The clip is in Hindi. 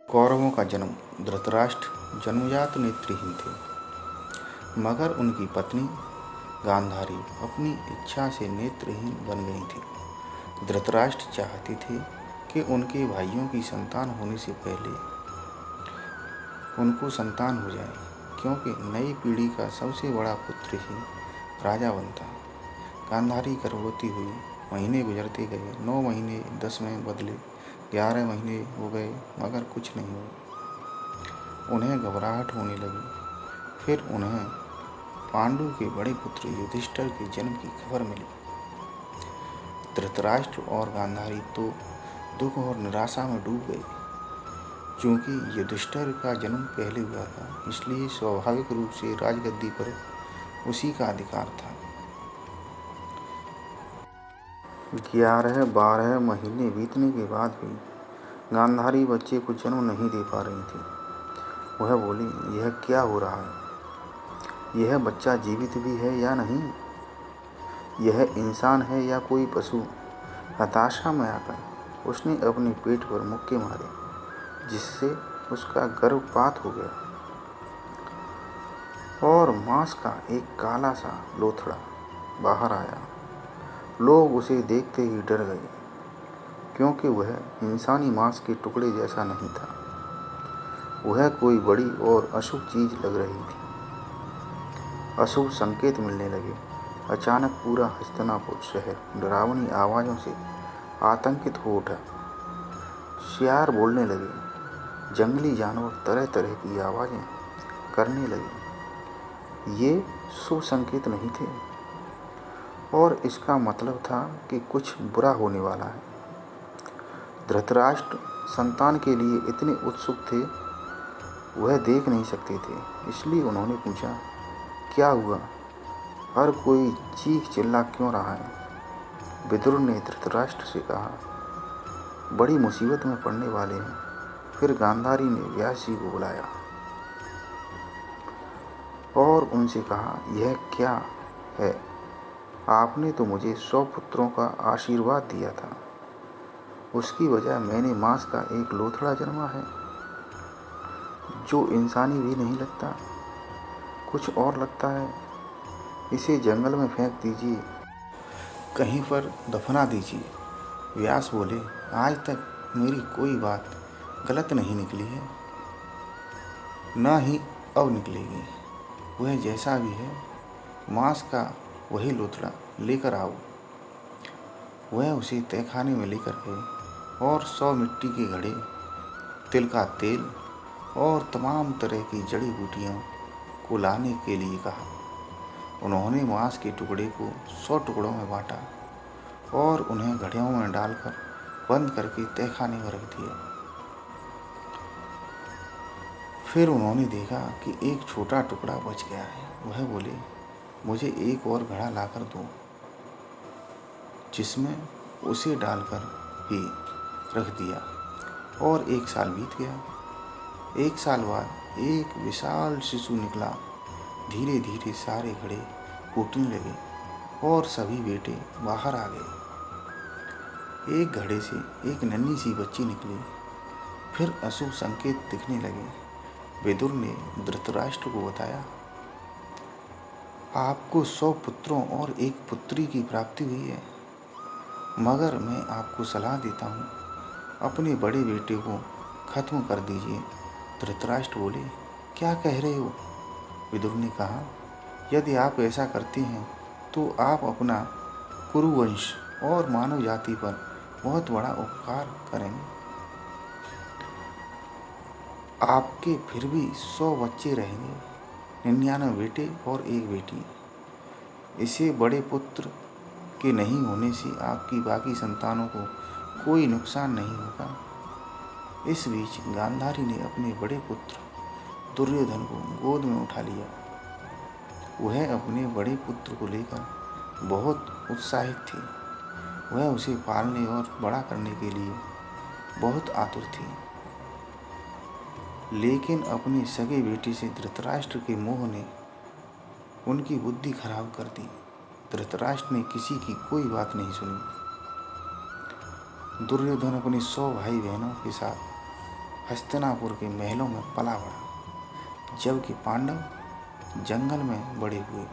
कौरवों का जन्म। धृतराष्ट्र जन्मजात नेत्रहीन थे, मगर उनकी पत्नी गांधारी अपनी इच्छा से नेत्रहीन बन गई थी। धृतराष्ट्र चाहते थे कि उनके भाइयों की संतान होने से पहले उनको संतान हो जाए, क्योंकि नई पीढ़ी का सबसे बड़ा पुत्र ही राजा बनता। गांधारी गर्भवती हुई, महीने गुजरते गए। 9 महीने 10 में बदले, 11 महीने हो गए, मगर कुछ नहीं हुआ। उन्हें घबराहट होने लगी। फिर उन्हें पांडु के बड़े पुत्र युधिष्ठिर के जन्म की खबर मिली। धृतराष्ट्र और गांधारी तो दुख और निराशा में डूब गए। चूंकि युधिष्ठिर का जन्म पहले हुआ था, इसलिए स्वाभाविक रूप से राजगद्दी पर उसी का अधिकार था। 11-12 महीने बीतने के बाद भी गांधारी बच्चे को जन्म नहीं दे पा रही थी। वह बोली, यह क्या हो रहा है? यह बच्चा जीवित भी है या नहीं? यह इंसान है या कोई पशु? हताशा में आकर उसने अपने पेट पर मुक्के मारे, जिससे उसका गर्भपात हो गया और मांस का एक काला सा लोथड़ा बाहर आया। लोग उसे देखते ही डर गए, क्योंकि वह इंसानी मांस के टुकड़े जैसा नहीं था। वह कोई बड़ी और अशुभ चीज लग रही थी। अशुभ संकेत मिलने लगे। अचानक पूरा हस्तिनापुर शहर डरावनी आवाज़ों से आतंकित हो उठा। सियार बोलने लगे, जंगली जानवर तरह तरह की आवाज़ें करने लगे। ये शुभ संकेत नहीं थे, और इसका मतलब था कि कुछ बुरा होने वाला है। धृतराष्ट्र संतान के लिए इतने उत्सुक थे, वह देख नहीं सकते थे। इसलिए उन्होंने पूछा, क्या हुआ? हर कोई चीख चिल्ला क्यों रहा है? विदुर ने धृतराष्ट्र से कहा, बड़ी मुसीबत में पड़ने वाले हैं। फिर गांधारी ने व्यास जी को बुलाया और उनसे कहा, यह क्या है? आपने तो मुझे 100 पुत्रों का आशीर्वाद दिया था, उसकी वजह मैंने मांस का एक लोथड़ा जन्मा है, जो इंसानी भी नहीं लगता, कुछ और लगता है। इसे जंगल में फेंक दीजिए, कहीं पर दफना दीजिए। व्यास बोले, आज तक मेरी कोई बात गलत नहीं निकली है, न ही अब निकलेगी। वह जैसा भी है, मांस का वही लोथड़ा लेकर आओ। वह उसे तहखाने में लेकर गए और 100 मिट्टी के घड़े, तिल का तेल और तमाम तरह की जड़ी बूटियों को लाने के लिए कहा। उन्होंने मांस के टुकड़े को 100 टुकड़ों में बांटा और उन्हें घड़ियों में डालकर बंद करके तहखाने में रख दिया। फिर उन्होंने देखा कि एक छोटा टुकड़ा बच गया है। वह बोले, मुझे एक और घड़ा लाकर दो, जिसमें उसे डालकर भी रख दिया। और 1 साल बीत गया। 1 साल बाद एक विशाल शिशु निकला। धीरे धीरे सारे घड़े फूटने लगे और सभी बेटे बाहर आ गए। एक घड़े से एक नन्ही सी बच्ची निकली। फिर अशुभ संकेत दिखने लगे। विदुर ने धृतराष्ट्र को बताया, आपको 100 पुत्रों और 1 पुत्री की प्राप्ति हुई है, मगर मैं आपको सलाह देता हूँ, अपने बड़े बेटे को खत्म कर दीजिए। धृतराष्ट्र बोले, क्या कह रहे हो? विदुर ने कहा, यदि आप ऐसा करते हैं तो आप अपना कुरुवंश और मानव जाति पर बहुत बड़ा उपकार करेंगे। आपके फिर भी 100 बच्चे रहेंगे, 99 बेटे और 1 बेटी। इसे बड़े पुत्र के नहीं होने से आपकी बाकी संतानों को कोई नुकसान नहीं होगा। इस बीच गांधारी ने अपने बड़े पुत्र दुर्योधन को गोद में उठा लिया। वह अपने बड़े पुत्र को लेकर बहुत उत्साहित थी। वह उसे पालने और बड़ा करने के लिए बहुत आतुर थी। लेकिन अपने सगे बेटे से धृतराष्ट्र के मोह ने उनकी बुद्धि खराब कर दी। धृतराष्ट्र ने किसी की कोई बात नहीं सुनी। दुर्योधन अपने 100 भाई बहनों के साथ हस्तिनापुर के महलों में पला बड़ा, जबकि पांडव जंगल में बड़े हुए।